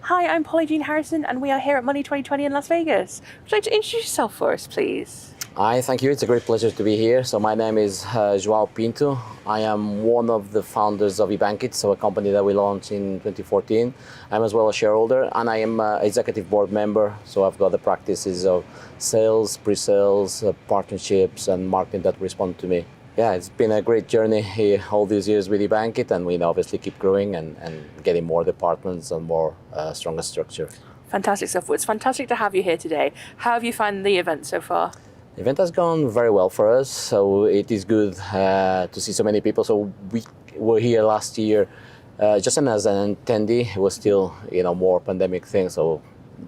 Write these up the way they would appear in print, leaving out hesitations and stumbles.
Hi, I'm Polly Jean Harrison, and we are here at Money 2020 in Las Vegas. Would you like to introduce yourself for us, please? Hi, thank you. It's a great pleasure to be here. So my name is João Pinto. I am one of the founders of ebankIT's, so a company that we launched in 2014. I'm as well a shareholder, and I am an executive board member. So I've got the practices of sales, pre-sales, partnerships, and marketing that respond to me. Yeah, it's been a great journey here all these years with ebankIT, and we obviously keep growing and getting more departments and more stronger structure. Fantastic stuff. Well, it's fantastic to have you here today. How have you found the event so far? The event has gone very well for us, so it is good to see so many people. So we were here last year just as an attendee. It was still, more pandemic thing, so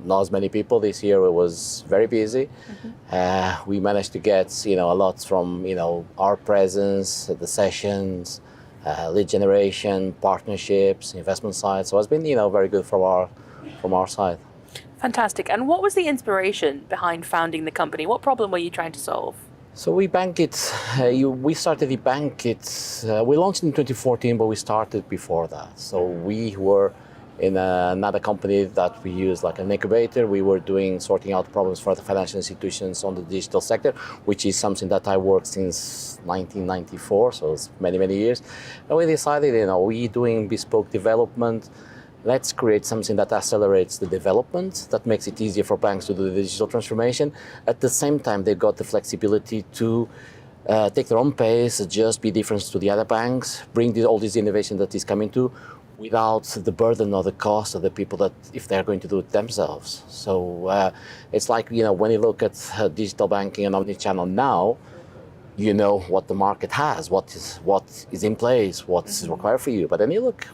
not as many people. This year it was very busy. We managed to get, a lot from, our presence, the sessions, lead generation, partnerships, investment side. So it's been, very good from our side. Fantastic. And what was the inspiration behind founding the company? What problem were you trying to solve? So we started ebankIT. We launched in 2014, but we started before that. So we were in another company that we used like an incubator. We were sorting out problems for the financial institutions on the digital sector, which is something that I worked since 1994, so it's many, many years. And we decided, we doing bespoke development. Let's create something that accelerates the development, that makes it easier for banks to do the digital transformation. At the same time, they've got the flexibility to take their own pace, adjust, be different to the other banks, bring all this innovation that is coming to, without the burden or the cost of the people that if they're going to do it themselves. So it's like, when you look at digital banking and omnichannel now, you know what the market has, what is in place, what is required for you. But then you look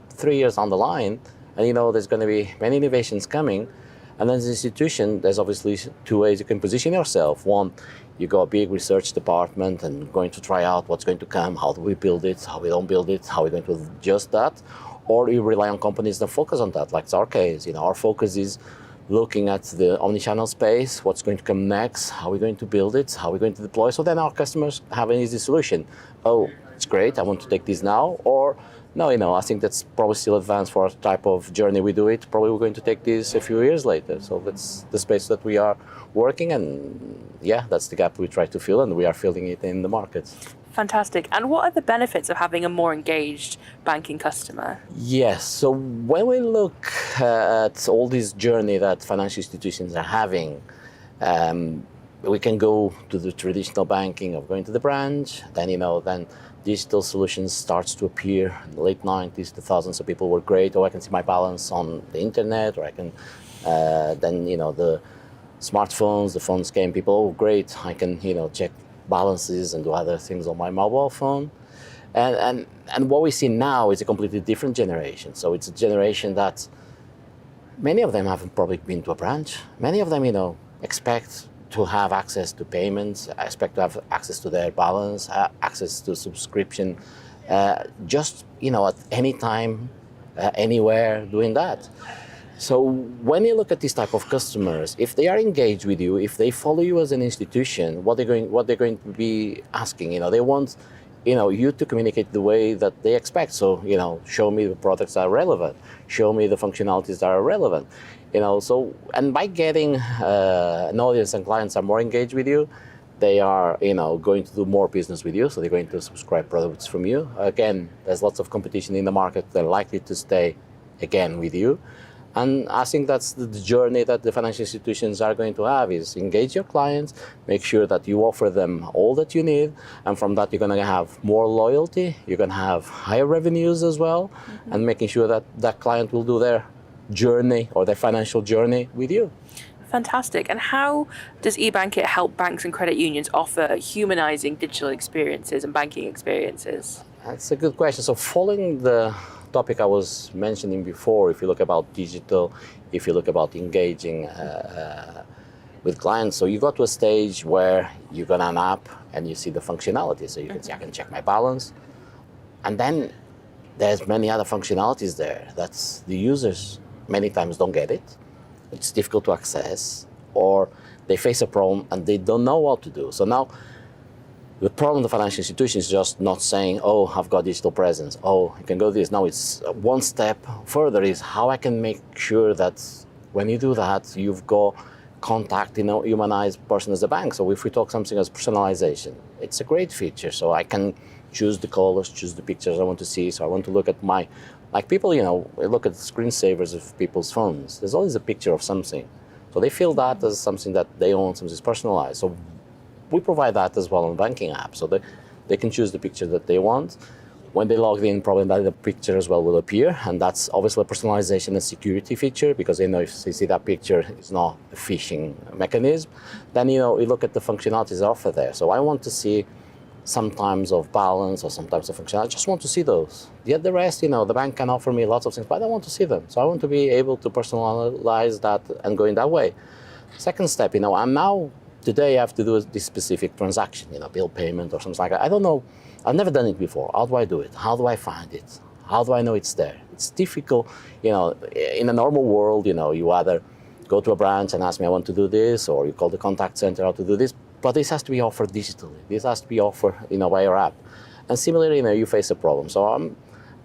3 years on the line, and there's going to be many innovations coming. And then as an institution, there's obviously two ways you can position yourself. One, you got a big research department and going to try out what's going to come, how do we build it, how we don't build it, how we're going to adjust that. Or you rely on companies that focus on that, like it's our case. Our focus is looking at the omnichannel space, what's going to come next, how we're going to build it, how we're going to deploy. So then our customers have an easy solution. Oh, it's great, I want to take this now. Or no, I think that's probably still advanced for our type of journey we do it. Probably we're going to take this a few years later. So that's the space that we are working, and that's the gap we try to fill, and we are filling it in the market. Fantastic. And what are the benefits of having a more engaged banking customer? Yes. So when we look at all this journey that financial institutions are having, we can go to the traditional banking of going to the branch, then digital solutions starts to appear in the late 90s, 2000s, so people were great, I can see my balance on the internet, or I can, the smartphones, the phones came, people, great, I can, check balances and do other things on my mobile phone. And what we see now is a completely different generation. So it's a generation that many of them haven't probably been to a branch. Many of them, expect to have access to payments, expect to have access to their balance, access to subscription, just, at any time, anywhere, doing that. So when you look at this type of customers, if they are engaged with you, if they follow you as an institution, what they're going to be asking, they want, you to communicate the way that they expect. So, show me the products that are relevant, show me the functionalities that are relevant. So, and by getting an audience and clients are more engaged with you, they are, going to do more business with you. So they're going to subscribe products from you. Again, there's lots of competition in the market. They're likely to stay again with you. And I think that's the journey that the financial institutions are going to have, is engage your clients, make sure that you offer them all that you need. And from that, you're going to have more loyalty. You're going to have higher revenues as well, and making sure that that client will do their journey or their financial journey with you. Fantastic. And how does ebankIT help banks and credit unions offer humanizing digital experiences and banking experiences? That's a good question. So following the topic I was mentioning before, if you look about digital, if you look about engaging with clients, so you got to a stage where you got an app and you see the functionality. So you can say, I can check my balance. And then there's many other functionalities there that the users many times don't get it. It's difficult to access, or they face a problem and they don't know what to do. So now The problem with the financial institution is just not saying, oh, I've got digital presence. Oh, you can go this. No, it's one step further is how I can make sure that when you do that, you've got contact, humanized person as a bank. So if we talk something as personalization, it's a great feature. So I can choose the colors, choose the pictures I want to see. So I want to look at like people, look at screensavers of people's phones. There's always a picture of something. So they feel that as something that they own, something is personalized. So we provide that as well on the banking app. So they can choose the picture that they want. When they log in, probably the picture as well will appear. And that's obviously a personalization and security feature, because they know if they see that picture, it's not a phishing mechanism. Then, you look at the functionalities offered there. So I want to see sometimes of balance or sometimes of functionality. I just want to see those. Yet the rest, the bank can offer me lots of things, but I don't want to see them. So I want to be able to personalize that and go in that way. Second step, I'm now, today I have to do this specific transaction, bill payment or something like that. I don't know. I've never done it before. How do I do it? How do I find it? How do I know it's there? It's difficult. In a normal world, you either go to a branch and ask me, I want to do this, or you call the contact center how to do this. But this has to be offered digitally. This has to be offered, by your app. And similarly, you face a problem. So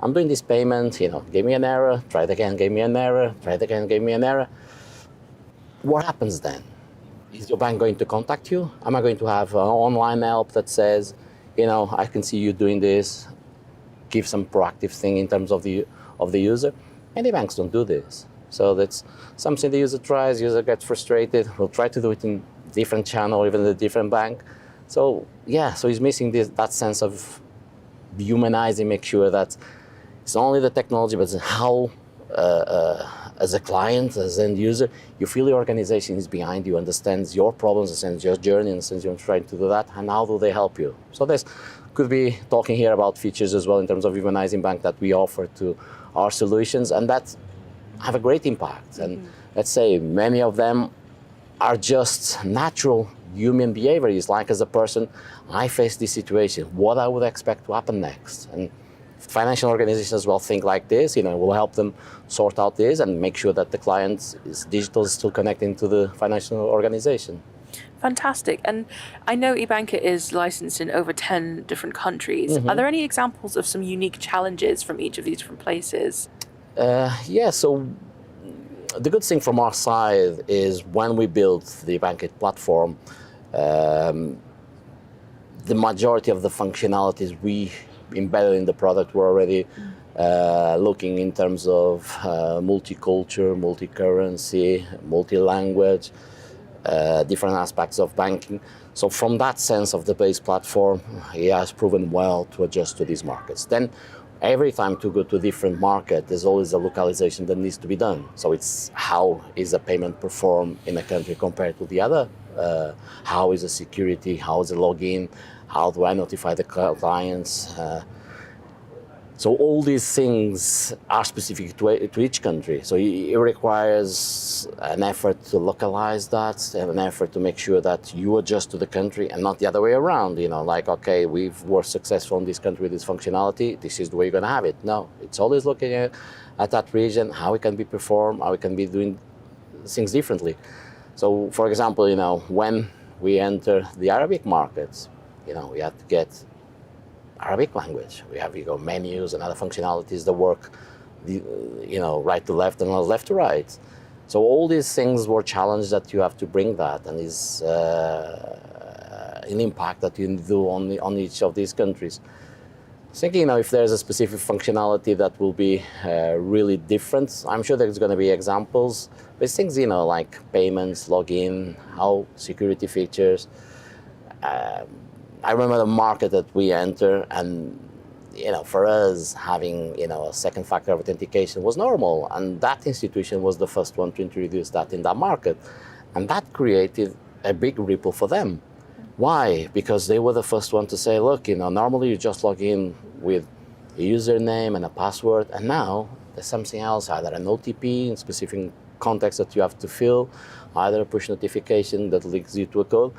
I'm doing this payment, gave me an error, tried again, gave me an error, tried again, gave me an error. What happens then? Is your bank going to contact you? Am I going to have online help that says, I can see you doing this, give some proactive thing in terms of the user? Many banks don't do this. So that's something the user tries, user gets frustrated, will try to do it in different channel, even a different bank. So so he's missing that sense of humanizing, make sure that it's not only the technology, but how, as a client, as an end user, you feel the organization is behind you, understands your problems, understands your journey, understands you're trying to do that, and how do they help you? So this could be talking here about features as well in terms of humanizing bank that we offer to our solutions, and that have a great impact. And let's say many of them are just natural human behavior. It's like, as a person, I face this situation, what I would expect to happen next. And financial organizations as well think like this, will help them sort out this and make sure that the client is digital, is still connecting to the financial organization. Fantastic. And I know ebankIT is licensed in over 10 different countries. Are there any examples of some unique challenges from each of these different places? So the good thing from our side is when we built the ebankIT platform, the majority of the functionalities we embedded in the product were already looking in terms of multicultural, multi-currency, multi-language, different aspects of banking. So from that sense of the base platform, it has proven well to adjust to these markets. Then every time to go to a different market, there's always a localization that needs to be done. So it's how is a payment performed in a country compared to the other? How is the security? How is the login? How do I notify the clients? So all these things are specific to each country. So it requires an effort to localize that, and an effort to make sure that you adjust to the country and not the other way around. Like, okay, were successful in this country with this functionality, this is the way you're going to have it. No, it's always looking at that region, how it can be performed, how it can be doing things differently. So, for example, when we enter the Arabic markets, we have to get Arabic language. We have menus and other functionalities that work, right to left and left to right. So all these things were challenges that you have to bring that, and is an impact that you do on each of these countries. Thinking, if there's a specific functionality that will be really different, I'm sure there's going to be examples. But it's things, like payments, login, how security features. I remember the market that we enter, and for us having a second factor of authentication was normal, and that institution was the first one to introduce that in that market, and that created a big ripple for them. Why? Because they were the first one to say, look, normally you just log in with a username and a password, and now there's something else, either an OTP in specific context that you have to fill, either a push notification that links you to a code.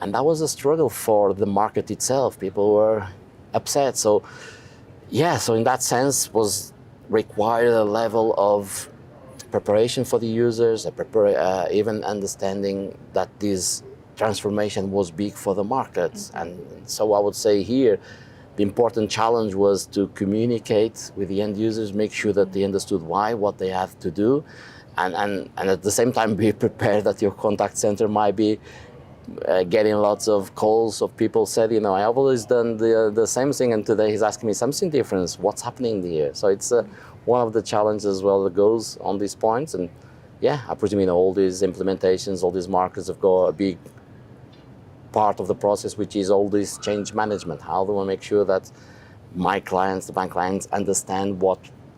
And that was a struggle for the market itself. People were upset. So in that sense was required a level of preparation for the users, even understanding that these transformation was big for the markets. And so I would say here, the important challenge was to communicate with the end users, make sure that they understood why, what they have to do, and at the same time be prepared that your contact center might be getting lots of calls of people said, I've always done the same thing, and today he's asking me something different. What's happening here? So it's one of the challenges as well that goes on these points. And yeah, I presume all these implementations, all these markets have got a big part of the process, which is all this change management. How do I make sure that my clients, the bank clients, understand what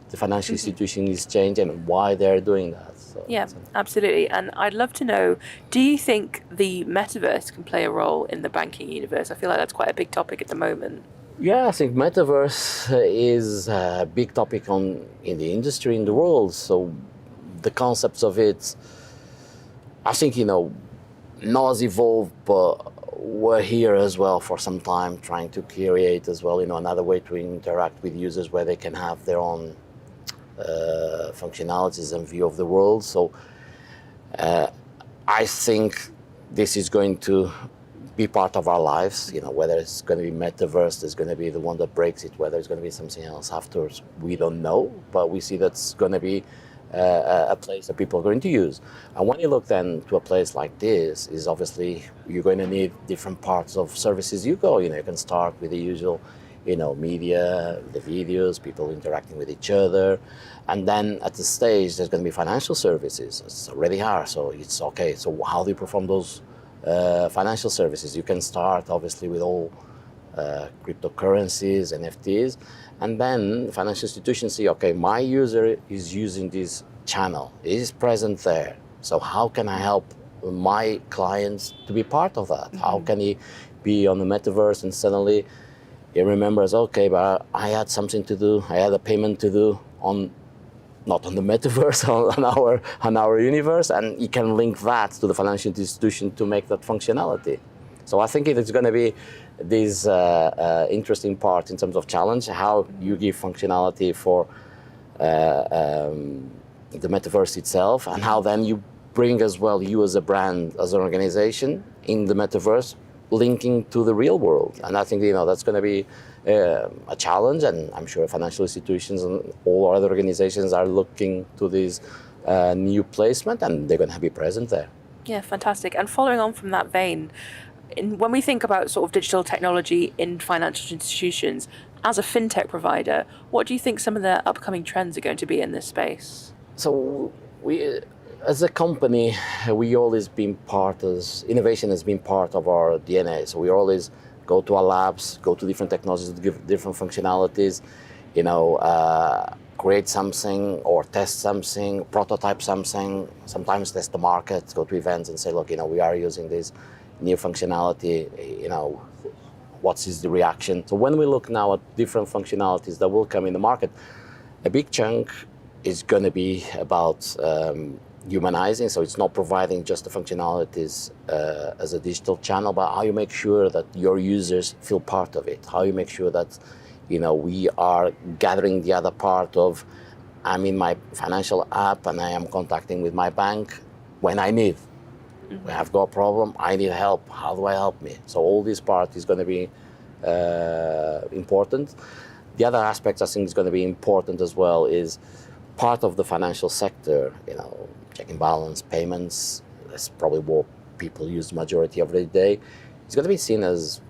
the financial institution is changing and why they're doing that? Yeah, absolutely. And I'd love to know, do you think the metaverse can play a role in the banking universe? I feel like that's quite a big topic at the moment. Yeah, I think metaverse is a big topic in the industry, in the world. So the concepts of it, I think, not as evolved, but we're here as well for some time, trying to create as well, another way to interact with users where they can have their own functionalities and view of the world. So I think this is going to be part of our lives, whether it's going to be metaverse, there's going to be the one that breaks it, whether it's going to be something else afterwards, we don't know, but we see that's going to be a place that people are going to use. And when you look then to a place like this, is obviously you're going to need different parts of services you go. You can start with the usual, media, the videos, people interacting with each other. And then at the stage, there's going to be financial services. It's already are, so it's okay. So how do you perform those financial services? You can start obviously with all cryptocurrencies, NFTs, and then financial institutions see, okay, my user is using this channel, is present there. So how can I help my clients to be part of that? How can he be on the metaverse and suddenly he remembers, okay, but I had something to do, I had a payment to do not on the metaverse, on our universe, and you can link that to the financial institution to make that functionality. So I think it's going to be this interesting part in terms of challenge, how you give functionality for the metaverse itself, and how then you bring as well you as a brand, as an organization in the metaverse, linking to the real world. And I think that's going to be a challenge, and I'm sure financial institutions and all other organizations are looking to this new placement, and they're going to be present there. Yeah, fantastic. And following on from that vein, when we think about sort of digital technology in financial institutions, as a fintech provider, what do you think some of the upcoming trends are going to be in this space? So we, as a company, we always been innovation has been part of our DNA. So we always go to our labs, go to different technologies to give different functionalities, create something or test something, prototype something, sometimes test the market, go to events and say, look, we are using this new functionality, what is the reaction? So when we look now at different functionalities that will come in the market, a big chunk is going to be about humanizing. So it's not providing just the functionalities as a digital channel, but how you make sure that your users feel part of it, how you make sure that we are gathering the other part of, I'm in my financial app and I am contacting with my bank when I need. We have got a problem, I need help, how do I help me? So all this part is going to be important. The other aspect I think is going to be important as well is part of the financial sector, checking balance, payments, that's probably what people use the majority of the day. It's going to be seen as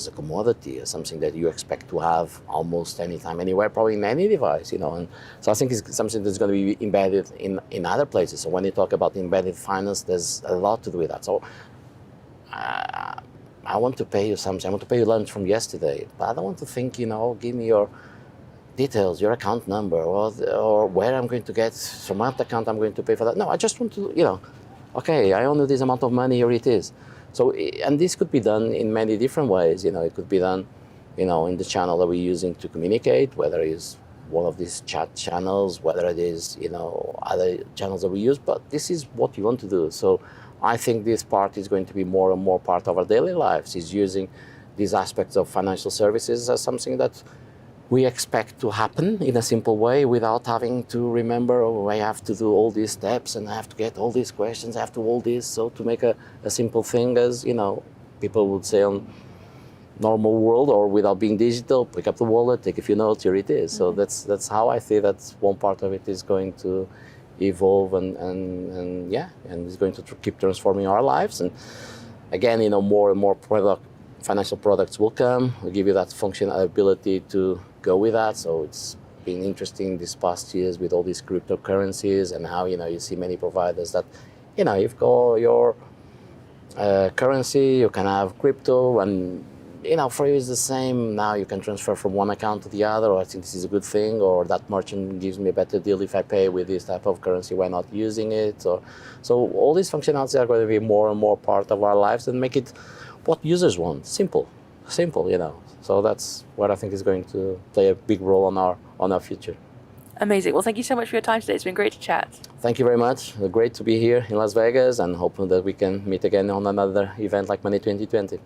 a commodity, as something that you expect to have almost anytime, anywhere, probably in any device, And so I think it's something that's going to be embedded in other places. So when you talk about embedded finance, there's a lot to do with that. So I want to pay you something. I want to pay you lunch from yesterday, but I don't want to think, give me your details, your account number, or where I'm going to get, from what account I'm going to pay for that. No, I just want to, okay, I owe you this amount of money, here it is. So, and this could be done in many different ways. It could be done, in the channel that we're using to communicate, whether it's one of these chat channels, whether it is, other channels that we use, but this is what you want to do. So I think this part is going to be more and more part of our daily lives, is using these aspects of financial services as something that we expect to happen in a simple way without having to remember, oh, I have to do all these steps and I have to get all these questions, I have to all this. So to make a simple thing, as people would say on normal world or without being digital, pick up the wallet, take a few notes, here it is. So that's how I see that one part of it is going to evolve and it's going to keep transforming our lives. And again, more and more financial products will come. We'll give you that functionality to go with that. So it's been interesting these past years with all these cryptocurrencies and how you see many providers that you've got your currency, you can have crypto, and for you it's the same. Now you can transfer from one account to the other, or I think this is a good thing, or that merchant gives me a better deal if I pay with this type of currency, why not using it? So all these functionalities are going to be more and more part of our lives and make it what users want. Simple, So that's what I think is going to play a big role on our future. Amazing. Well, thank you so much for your time today. It's been great to chat. Thank you very much. Great to be here in Las Vegas, and hoping that we can meet again on another event like Money 2020.